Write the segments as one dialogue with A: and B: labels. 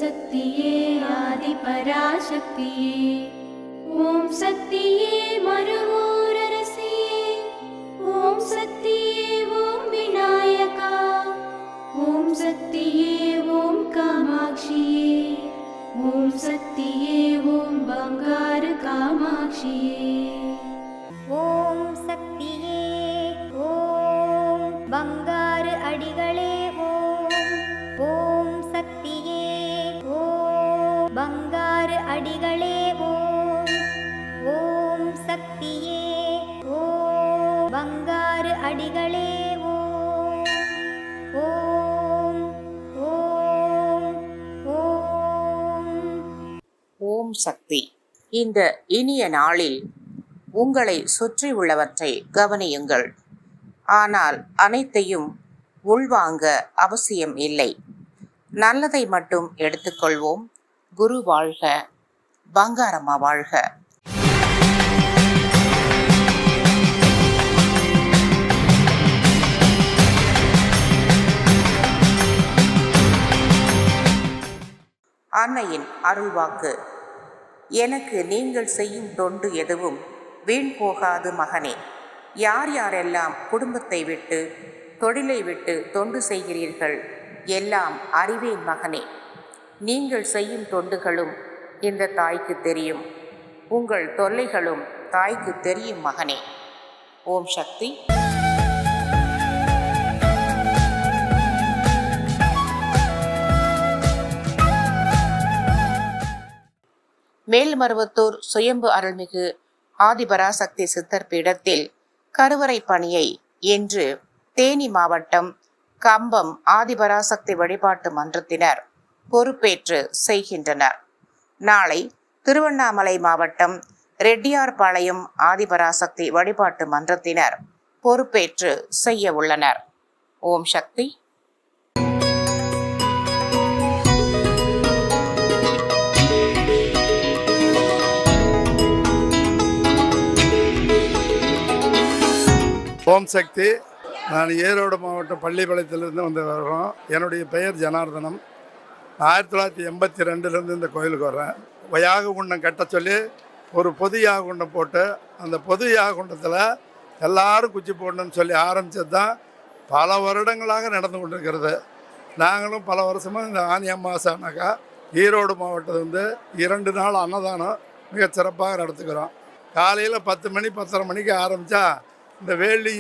A: சக்தியே ஆதி பராசக்தியே, ஓம் சக்தியே மருவூரரசியே, ஓம் சக்தியே ஓம் விநாயகா, ஓம் சக்தியே ஓம் காமாட்சியே, ஓம் சக்தியே ஓம் பங்காரு காமாட்சியே.
B: ஓம் சக்தியே ஓம் பங்காரு அடிகளே ஓம். ஓம் சக்தியே ஓம் பங்காரு அடிகளே ஓம். ஓம் சக்தியே ஓம் பங்காரு அடிகளே ஓம். ஓம் ஓம் ஓம்.
C: ஓம் சக்தி. இந்த இனிய நாளில் உங்களை சுற்றி உள்ளவற்றை கவனியுங்கள். ஆனால் அனைத்தையும் உள்வாங்க அவசியம் இல்லை. நல்லதை மட்டும் எடுத்துக்கொள்வோம். குரு வாழ்க, பங்காரம்மா வாழ்க. அன்னையின் அருள்வாக்கு. எனக்கு நீங்கள் செய்யும் தொண்டு எதுவும் வீண் போகாது மகனே. யார் யாரெல்லாம் குடும்பத்தை விட்டு தொழிலை விட்டு தொண்டு செய்கிறீர்கள் எல்லாம் அறிவேன் மகனே. நீங்கள் செய்யும் தொண்டுகளும் இந்த தாய்க்கு தெரியும். உங்கள் தொல்லைகளும் தாய்க்கு தெரியும் மகனே. ஓம் சக்தி. மேல்மருவத்தூர் சுயம்பு அருள்மிகு ஆதிபராசக்தி சித்தர் பீடத்தில் கருவறை பணியை இன்று தேனி மாவட்டம் கம்பம் ஆதிபராசக்தி வழிபாட்டு மன்றத்தினர் பொறுப்பேற்று செய்கின்றனர். நாளை திருவண்ணாமலை மாவட்டம் ரெட்டியார்பாளையம் ஆதிபராசக்தி வழிபாட்டு மன்றத்தினர் பொறுப்பேற்று செய்ய உள்ளனர். ஓம் சக்தி.
D: ஓம் சக்தி. நான் ஈரோடு மாவட்டம் பள்ளிப்பாளையத்திலிருந்து வந்து வர்றோம். என்னுடைய பெயர் ஜனார்தனம். 1982 இந்த கோயிலுக்கு வர்றேன். யாக குண்டம் கட்ட சொல்லி ஒரு பொது யாக குண்டம் போட்டு அந்த பொது யாக குண்டத்தில் எல்லாரும் குச்சி போடணும்னு சொல்லி ஆரம்பித்தது தான் பல வருடங்களாக நடந்து கொண்டிருக்கிறது. நாங்களும் பல வருஷமாக இந்த ஆனி அமாவாசை ஆனாக்கா ஈரோடு மாவட்டத்தில் வந்து 2 நாள் அன்னதானம் மிகச்சிறப்பாக நடத்துக்கிறோம். காலையில் 10 மணி 10:30 மணிக்கு ஆரம்பித்தா இந்த வேலி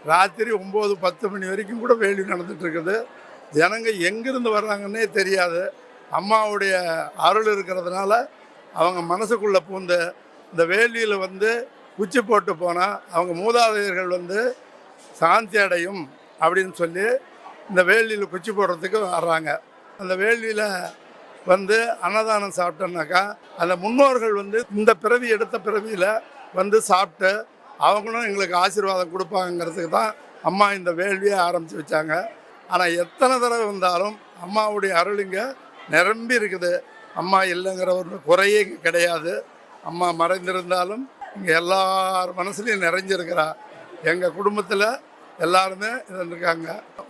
D: ராத்திரி 9-10 மணி வரைக்கும் கூட வேலி நடந்துகிட்ருக்குது. ஜனங்க எங்கேருந்து வர்றாங்கன்னே தெரியாது. அம்மாவுடைய அருள் இருக்கிறதுனால அவங்க மனசுக்குள்ளே பூந்து இந்த வேலியில் வந்து குச்சி போட்டு போனால் அவங்க மூதாதையர்கள் வந்து சாந்தி அடையும் அப்படின்னு சொல்லி இந்த வேலியில் குச்சி போடுறதுக்கு வர்றாங்க. அந்த வேலியில் வந்து அன்னதானம் சாப்பிட்டோன்னாக்கா அந்த முன்னோர்கள் வந்து இந்த பிறவி எடுத்த பிறவியில் வந்து சாப்பிட்டு அவங்களும் எங்களுக்கு ஆசீர்வாதம் கொடுப்பாங்கிறதுக்கு தான் அம்மா இந்த வேள்வியை ஆரம்பித்து வச்சாங்க. ஆனால் எத்தனை தடவை வந்தாலும் அம்மாவுடைய அருளுங்க நிரம்பி இருக்குது. அம்மா இல்லைங்கிற ஒரு குறையே கிடையாது. அம்மா மறைந்திருந்தாலும் இங்கே எல்லார் மனசுலையும் நிறைஞ்சிருக்கிறா. எங்கள் குடும்பத்தில் எல்லாருமே இருக்காங்க.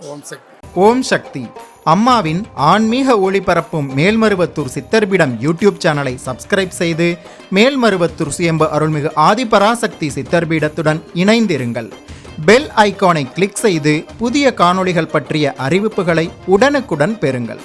D: ஓம் சக்தி.
E: ஓம் சக்தி. அம்மாவின் ஆன்மீக ஒளிபரப்பும் மேல்மருவத்தூர் சித்தர்பீடம் யூடியூப் சேனலை சப்ஸ்கிரைப் செய்து மேல்மருவத்தூர் சுயம்பு அருள்மிகு ஆதிபராசக்தி சித்தர்பீடத்துடன் இணைந்திருங்கள். பெல் ஐகானை கிளிக் செய்து புதிய காணொளிகள் பற்றிய அறிவிப்புகளை உடனுக்குடன் பெறுங்கள்.